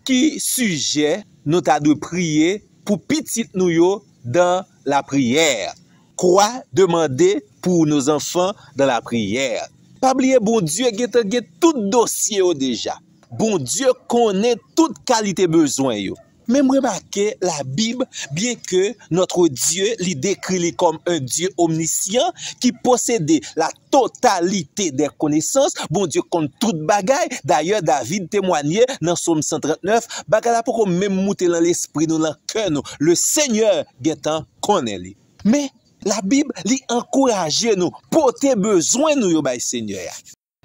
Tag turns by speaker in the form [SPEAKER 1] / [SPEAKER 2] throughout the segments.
[SPEAKER 1] qui sujet nous t'a de prier pour petit nous yo dans la prière. Quoi demander pour nos enfants dans la prière? Pas oublier, bon Dieu gen tout dossier yo déjà. Bon Dieu connaît toute qualité besoin yo. Même remarquez la Bible, bien que notre Dieu l'y décrit comme un Dieu omniscient qui possédait la totalité des connaissances, bon Dieu compte toute bagaille. D'ailleurs, David témoignait dans Psaume 139, bagaille là pour même monter dans l'esprit nous, dans le cœur nous. Le Seigneur getan connaît lui. Mais la Bible l'y encourage nous, porter besoin nous yo bay Seigneur.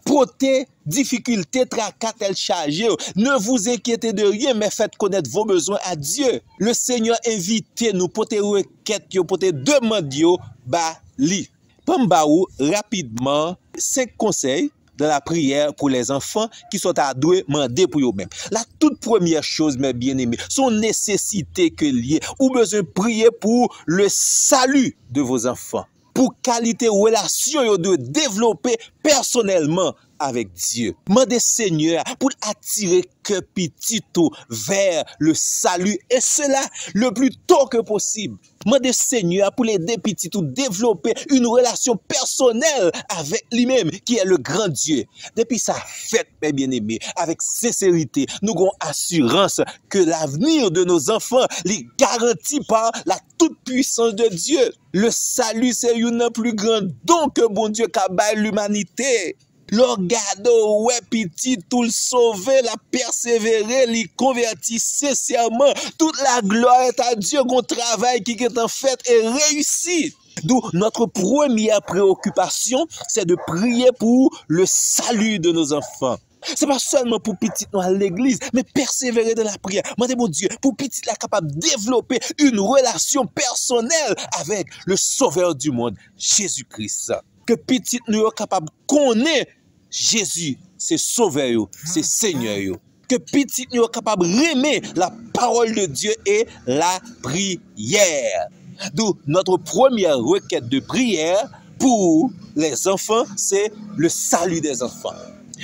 [SPEAKER 1] Porter difficulté, tracas, tel chargé. Ne vous inquiétez de rien, mais faites connaître vos besoins à Dieu. Le Seigneur invite nous, porter requête, porter demande, ba li. Pambaou, rapidement, 5 conseils de la prière pour les enfants qui sont à demander pour eux-mêmes. La toute première chose, mes bien-aimés, son nécessité que lié, ou besoin de prier pour le salut de vos enfants. Pour qualité relation de développer personnellement avec Dieu. Mandez Seigneur pour attirer que petit tout vers le salut et cela le plus tôt que possible. Mandez Seigneur pour l'aider petit tout développer une relation personnelle avec lui-même qui est le grand Dieu. Depuis ça fait, mes bien-aimés, avec sincérité, nous avons assurance que l'avenir de nos enfants est garanti par la toute-puissance de Dieu. Le salut, c'est une plus grande don que bon Dieu qu'a baillé l'humanité. L'orgado, ouais, petit, tout le sauver, la persévérer, l'y convertir sincèrement. Toute la gloire est à Dieu, qu'on travail qui est en fait et réussi. D'où notre première préoccupation, c'est de prier pour le salut de nos enfants. C'est pas seulement pour petit nous à l'église, mais persévérer dans la prière. Mandez mon Dieu, pour petit là capable de développer une relation personnelle avec le Sauveur du monde, Jésus-Christ. Que petit nous est capable de connaître Jésus, c'est Sauveur, c'est Seigneur. Que petit nous est capable d'aimer la parole de Dieu et la prière. D'où notre première requête de prière pour les enfants, c'est le salut des enfants.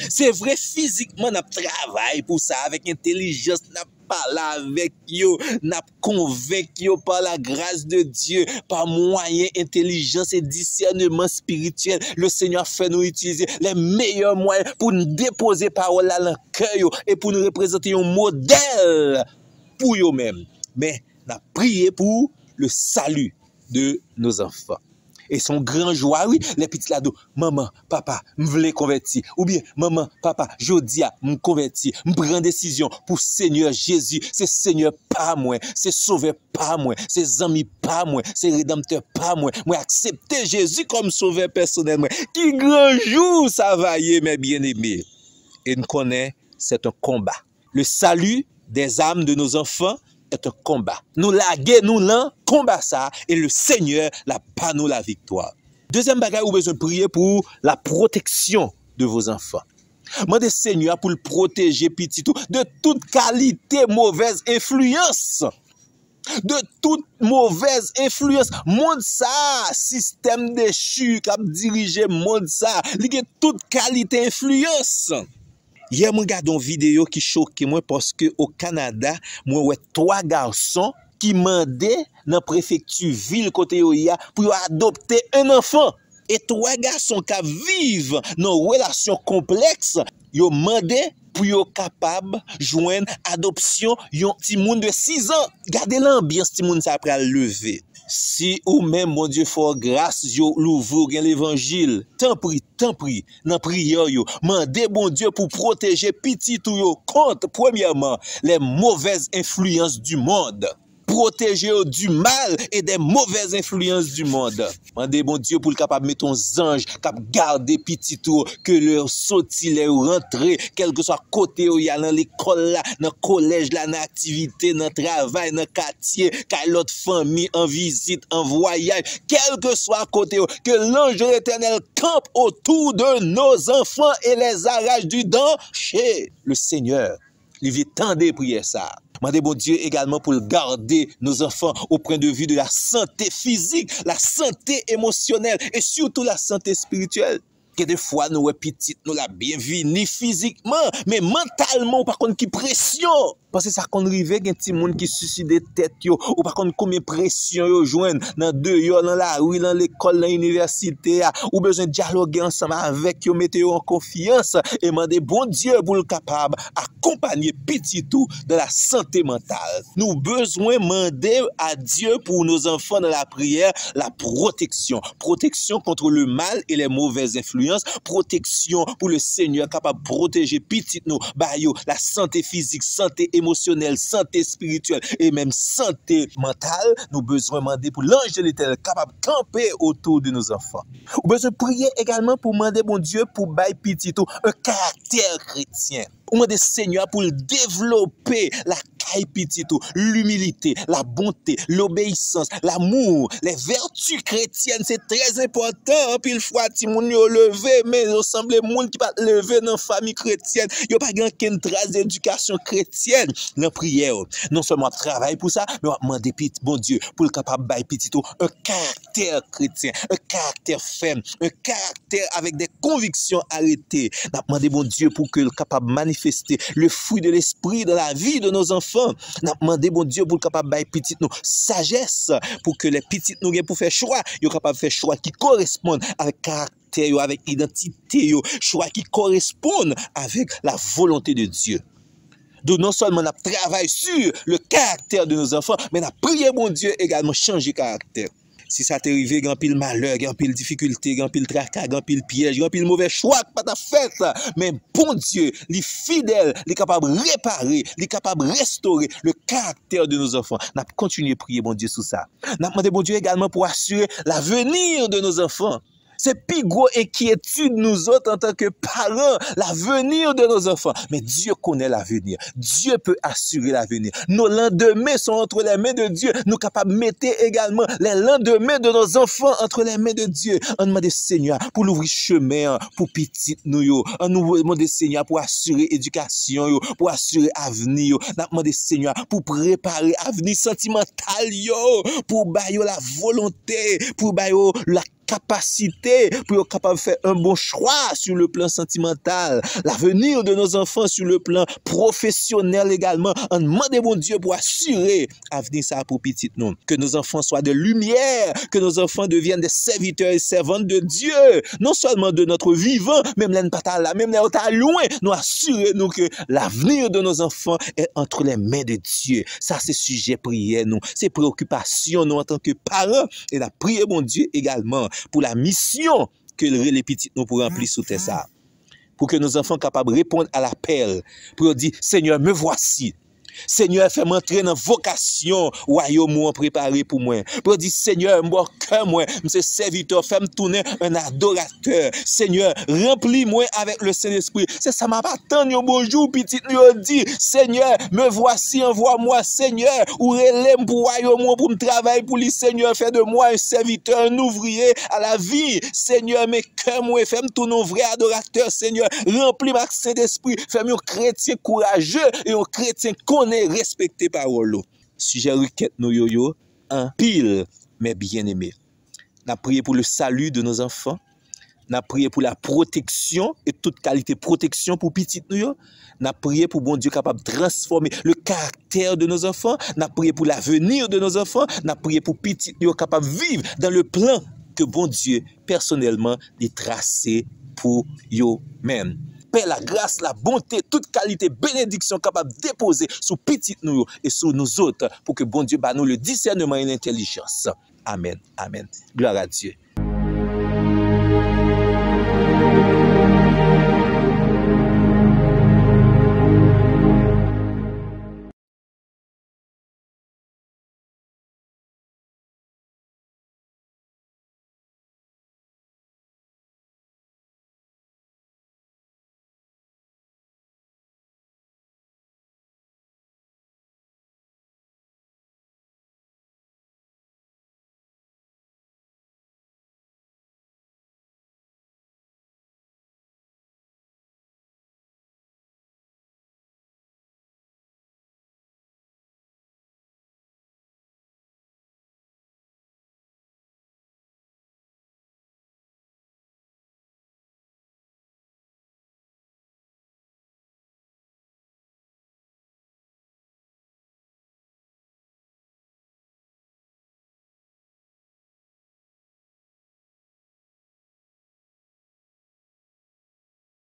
[SPEAKER 1] C'est vrai, physiquement, nous travaillons pour ça, avec intelligence, nous parlons avec eux, nous convaincons par la grâce de Dieu, par moyens, intelligence et discernement spirituel. Le Seigneur fait nous utiliser les meilleurs moyens pour nous déposer parole dans le cœur et pour nous représenter un modèle pour eux-mêmes. Mais nous prions pour le salut de nos enfants. Et son grand joie, oui, les petits là-dedans, maman, papa, me voulais convertir. Ou bien, maman, papa, jodia, me convertir, me prendre décision pour Seigneur Jésus. C'est Seigneur pas moi, c'est Sauveur pas moi, c'est ami pas moi, c'est Rédempteur pas moi. Moi, accepter Jésus comme Sauveur personnel. Moi. Qui grand jour ça va y mes bien-aimés. Et nous connaissons, c'est un combat. Le salut des âmes de nos enfants est un combat. Nous laguer, nous l'en combat ça et le Seigneur la pas nous la victoire. Deuxième bagage, vous avez besoin de prier pour la protection de vos enfants. Demandez Seigneur pour le protéger petit tout de toute qualité mauvaise influence. De toute mauvaise influence. Monde ça, système déchu qui a dirigé monde ça, il y a toute qualité influence. Hier, je regarde une vidéo qui choque moi parce que au Canada, moi ouais 3 garçons qui demandaient dans la préfecture ville côté Oya pour adopter un enfant. Et 3 garçons qui vivent dans une relation complexe, ils demandaient pour être capable de joindre adoption un petit monde de 6 ans. Gardez l'ambiance, petit monde ça après lever. Si ou même, mon Dieu, fort grâce, yo l'ouvre l'évangile, tant prie, dans prière yo, mandez bon Dieu pour protéger petit tout yo contre, premièrement, les mauvaises influences du monde. Protéger du mal et des mauvaises influences du monde. Mandez bon Dieu pour le capable mettre un ange, capable garder petit tout, que leur sorti, leur rentrer, quel que soit côté où il y a dans l'école là, dans le collège là, dans l'activité, dans le travail, dans le quartier, qu'à l'autre famille, en visite, en voyage, quel que soit côté où, que l'ange de l'Éternel campe autour de nos enfants et les arrache du danger. Le Seigneur, il vit tant de prières ça. Mandez bon Dieu également pour garder nos enfants au point de vue de la santé physique, la santé émotionnelle et surtout la santé spirituelle. Que des fois nous petites nous la bien vie ni physiquement mais mentalement par contre qui pression. Parce que ça qu'on rive gen ti moun qui suicide tête yo, ou par contre combien pression yo joindre dans deux yo dans la rue, dans l'école, dans l'université, ou besoin de dialoguer ensemble avec yo, mettez yo en confiance et demander bon Dieu pour le capable accompagner petit tout dans la santé mentale. Nous besoin demander à Dieu pour nos enfants dans la prière la protection contre le mal et les mauvaises influences, protection pour le Seigneur capable de protéger petit nous, la santé physique, santé émotionnelle, santé spirituelle et même santé mentale. Nous besoin demander pour l'ange de l'Éternel capable de camper autour de nos enfants. Nous besoin prier également pour demander bon Dieu pour bailler petit tout un caractère chrétien. On demande Seigneur pour développer la caille petit tout, l'humilité, la bonté, l'obéissance, l'amour, les vertus chrétiennes, c'est très important. Pile fois ti moun yo levé, mais il semble moun qui pas levé dans famille chrétienne, yo pas gen trace d'éducation chrétienne dans prière. Non seulement travail pour ça, mais on demander bon Dieu pour le capable bailler petit tout un caractère chrétien, un caractère ferme, un caractère avec des convictions arrêtées. On demande bon Dieu pour que le capable manifester le fruit de l'esprit dans la vie de nos enfants. On a demandé bon Dieu pour capable bailler petit nous sagesse pour que les petites nous pour faire choix, yo capable faire choix qui correspondent avec caractère, avec identité, choix qui correspondent avec la volonté de Dieu. Donc non seulement on a travaillé sur le caractère de nos enfants, mais on a prié bon Dieu également changer caractère. Si ça t'est arrivé, grand pile malheur, grand pile difficulté, grand pile tracas, grand pile piège, grand pile mauvais choix que pas ta fait, mais bon Dieu, il est fidèle, il est capable de réparer, il est capable de restaurer le caractère de nos enfants. N'a continué à prier bon Dieu sur ça. N'a demandé bon Dieu également pour assurer l'avenir de nos enfants. C'est plus gros inquiétude nous autres en tant que parents, l'avenir de nos enfants. Mais Dieu connaît l'avenir. Dieu peut assurer l'avenir. Nos lendemains sont entre les mains de Dieu. Nous capables de mettre également les lendemains de nos enfants entre les mains de Dieu. On demande Seigneur pour l'ouvrir chemin pour petit nous. On nous demande Seigneur pour assurer éducation, pour assurer avenir. On demande Seigneur pour préparer avenir sentimental, pour bailler la volonté, pour bailler la capacité pour être capable de faire un bon choix sur le plan sentimental, l'avenir de nos enfants sur le plan professionnel également. On demande bon Dieu pour assurer l'avenir ça pour petit nous, que nos enfants soient de lumière, que nos enfants deviennent des serviteurs et servantes de Dieu, non seulement de notre vivant, même les pas là, même les autres loin, nous assurer nous que l'avenir de nos enfants est entre les mains de Dieu. Ça c'est sujet prière nous, c'est préoccupation nous en tant que parents, et la prière bon Dieu également pour la mission que les petits nous pour remplir sous terre ça. Pour que nos enfants capables de répondre à l'appel, pour dire Seigneur, me voici. Seigneur, fais m'entrer dans vocation, royaume préparé pour moi. Pour dire, Seigneur, moi, cœur, moi, monsieur serviteur, fais me tourner un adorateur. Seigneur, remplis-moi avec le Saint-Esprit. C'est ça, m'a pas tant, bonjour, petit, nous dit, Seigneur, me voici, envoie-moi, Seigneur, ou relève pour royaume, pour me travailler pour lui, Seigneur, fais de moi un serviteur, un ouvrier à la vie. Seigneur, mes cœurs, moi, fais me tourner un vrai adorateur, Seigneur, remplis ma Saint-Esprit, fais-moi un chrétien courageux et un chrétien respecté parole. Sujet requête nous yo en pile mais bien aimé. N'a prié pour le salut de nos enfants, n'a prié pour la protection et toute qualité protection pour petit nous, n'a prié pour bon Dieu capable de transformer le caractère de nos enfants, n'a prié pour l'avenir de nos enfants, n'a prié pour petit nous capable de vivre dans le plan que bon Dieu personnellement a tracé pour eux même. Paix, la grâce, la bonté, toute qualité, bénédiction capable de déposer sur petit nous et sur nous autres pour que bon Dieu nous le discernement et l'intelligence. Amen. Amen. Gloire à Dieu.